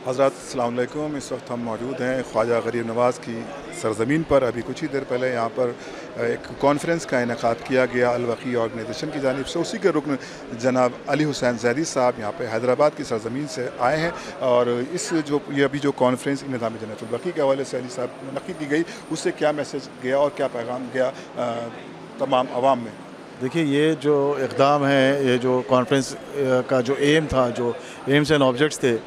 हज़रात अस्सलाम वालेकुम। इस वक्त हम मौजूद हैं ख्वाजा गरीब नवाज़ की सरज़मीन पर। अभी कुछ ही देर पहले यहाँ पर एक कॉन्फ्रेंस का इनेकाद किया गया अल-वक़ी ऑर्गेनाइजेशन की जानिब से। उसी के रुकन जनाब अली हुसैन ज़ैदी साहब यहाँ पे हैदराबाद की सरज़मीन से आए हैं और ये अभी जो कॉन्फ्रेंस निज़ाम जन्नतुल बक़ी के हवाले से अली साहब मुनक़्क़िद की गई, उससे क्या मैसेज गया और क्या पैगाम गया तमाम अवाम में? देखिए, ये जो इक़दाम है, ये जो कॉन्फ्रेंस का जो एम था, जो एम्स एंड ऑब्जेक्ट्स थे,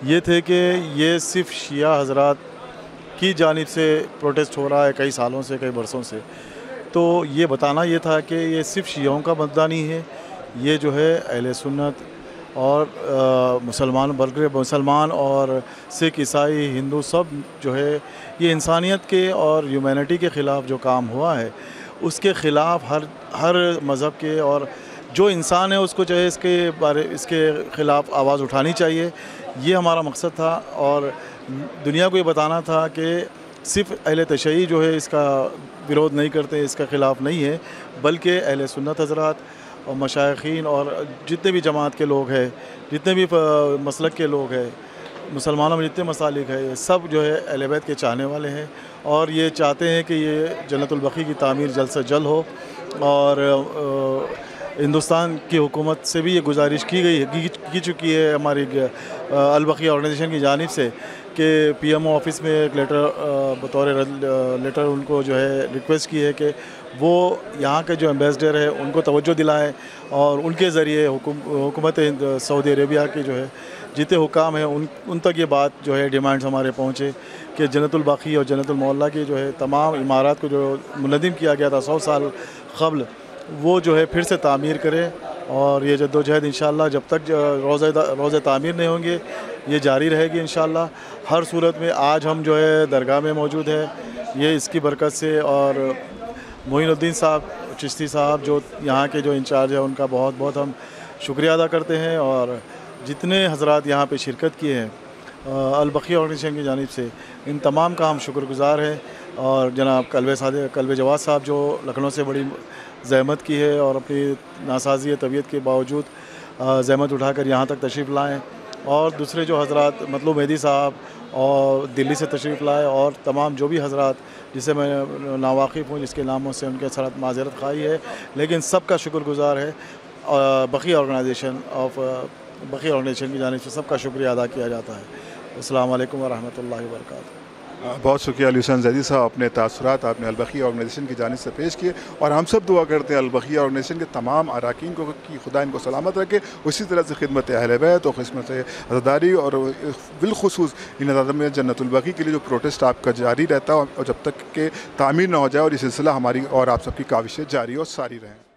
ये थे कि ये सिर्फ़ शिया हज़रात की जानिब से प्रोटेस्ट हो रहा है कई सालों से, कई बरसों से। तो ये बताना ये था कि ये सिर्फ़ शियाओं का मुद्दा नहीं है, ये जो है अहले सुन्नत और मुसलमान और सिख, ईसाई, हिंदू सब जो है ये इंसानियत के और ह्यूमैनिटी के ख़िलाफ़ जो काम हुआ है, उसके ख़िलाफ़ हर मज़हब के और जो इंसान है उसको चाहे इसके ख़िलाफ़ आवाज़ उठानी चाहिए। ये हमारा मकसद था और दुनिया को ये बताना था कि सिर्फ़ अहले तशय्युअ जो है इसका विरोध नहीं करते, इसका ख़िलाफ़ नहीं है, बल्कि अहले सुन्नत हज़रात और मशाइख़ीन और जितने भी जमात के लोग हैं, जितने भी मसलक के लोग हैं, मुसलमानों में जितने मसालिक हैं, ये सब जो है अहले बैत के चाहने वाले हैं और ये चाहते हैं कि ये जन्नतुल बक़ी की तामीर जल्द से जल्द हो। और हिंदुस्तान की हुकूमत से भी ये गुजारिश की चुकी है हमारी अल-बक़ी ऑर्गेनाइजेशन की जानिब से कि पीएमओ ऑफ़िस में एक बतौर लेटर उनको जो है रिक्वेस्ट की है कि वो यहाँ के जो एम्बेसडर है उनको तवज्जो दिलाएं और उनके ज़रिए हुकूमत सऊदी अरेबिया की जो है जितने हुकाम हैं उन तक ये बात जो है डिमांड्स हमारे पहुँचे कि जन्नतुल बक़ी और जन्नतुल मोअल्ला की जो है तमाम इमारात को जो मुनज़्ज़म किया गया था 100 साल क़ब्ल, वो जो है फिर से तामीर करें और ये जद्दोजहद इंशाअल्लाह जब तक रोज़े तामीर नहीं होंगे ये जारी रहेगी इंशाअल्लाह। हर सूरत में आज हम जो है दरगाह में मौजूद है, ये इसकी बरकत से और मोइनुद्दीन साहब चिश्ती साहब जो यहाँ के जो इंचार्ज है उनका बहुत बहुत हम शुक्रिया अदा करते हैं और जितने हज़रात यहाँ पे शिरकत किए हैं अल-बक़ी ऑर्गेनाइजेशन की जानिब से, इन तमाम का हम शुक्रगुज़ार हैं। और जनाब कल्ब जवाद साहब जो लखनऊ से बड़ी ज़हमत की है और अपनी नासाज़ी तबीयत के बावजूद ज़हमत उठाकर यहाँ तक तशरीफ़ लाएँ और दूसरे जो हज़रात मतलूब मेहदी साहब और दिल्ली से तशरीफ़ लाए और तमाम जो भी हज़रात जिसे मैं नावाकिफ़ हूँ जिसके नामों से उनके साथ माज़रत ख़ाही है, लेकिन सबका शुक्रगुज़ार है। बक़ी ऑर्गेनाइजेशन की जानिब से सबका शुक्रिया अदा किया जाता है। अस्सलाम वालेकुम व रहमतुल्लाहि व बरकातुहू। बहुत शुक्रिया अली हुसैन ज़ैदी साहब, अपने तासुरात आपने अल-बक़ी ऑर्गेनाइजेशन की जानिब से पेश किए और हम सब दुआ करते हैं अल-बक़ी ऑर्गेनाइजेशन के तमाम अरकान को कि खुदा इनको सलामत रखे। उसी तरह से खिदमत अहले बैत और खिदमत अज़ादारी और बिलख़ुसूस इन अज़ाम जन्नतुल बक़ी के लिए जो प्रोटेस्ट आपका जारी रहता है और जब तक के तामीर ना हो जाए और ये सिलसिला हमारी और आप सबकी काविशें जारी और सारी रहें।